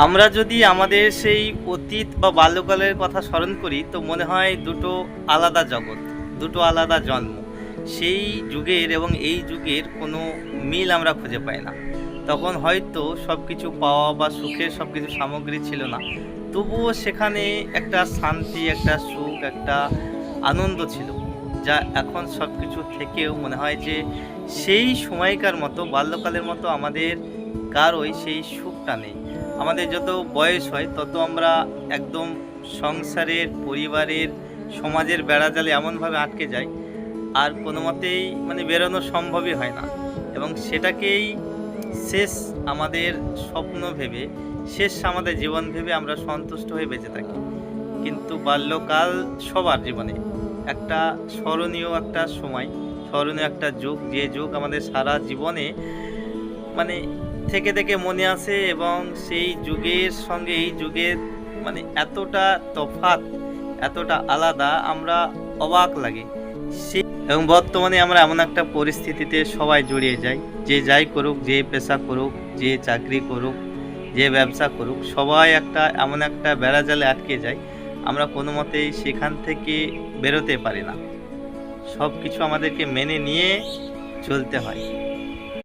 আমরা যদি আমাদের সেই অতীত বা বাল্যকালের কথা স্মরণ করি তো মনে হয় দুটো আলাদা জগৎ, দুটো আলাদা জন্ম। সেই যুগের এবং এই যুগের কোনো মিল আমরা খুঁজে পাই না। তখন হয়তো সব কিছু পাওয়া বা সুখের সব কিছু সামগ্রী ছিল না, তবুও সেখানে একটা শান্তি, একটা সুখ, একটা আনন্দ ছিল, যা এখন সব কিছু থেকেও মনে হয় যে সেই সময়কার মতো, বাল্যকালের মতো আমাদের কারোই সেই সুখটা নেই। আমাদের যত বয়স হয় তত আমরা একদম সংসারের, পরিবারের, সমাজের বেড়াজালে এমনভাবে আটকে যাই, আর কোনো মতেই বেরোনো সম্ভবই হয় না। এবং সেটাকেই শেষ আমাদের স্বপ্ন ভেবে, শেষ আমাদের জীবন ভেবে আমরা সন্তুষ্ট হয়ে বেঁচে থাকি। কিন্তু বাল্যকাল সবার জীবনে একটা স্মরণীয় একটা সময়, স্মরণীয় একটা যুগ, যে যুগ আমাদের সারা জীবনে মানে থেকে থেকে মনে আসে। এবং সেই যুগের সঙ্গে এই যুগের এতটা তফাৎ, এতটা আলাদা, আমরা অবাক লাগে। এবং বর্তমানে আমরা এমন একটা পরিস্থিতিতে সবাই জড়িয়ে যাই, যে যাই করুক, যে পেশা করুক, যে চাকরি করুক, যে ব্যবসা করুক, সবাই এমন একটা বেড়াজালে আটকে যায়, আমরা কোনো মতেই সেখান থেকে বেরোতে পারি না। সব কিছু আমাদেরকে মেনে নিয়ে চলতে হয়।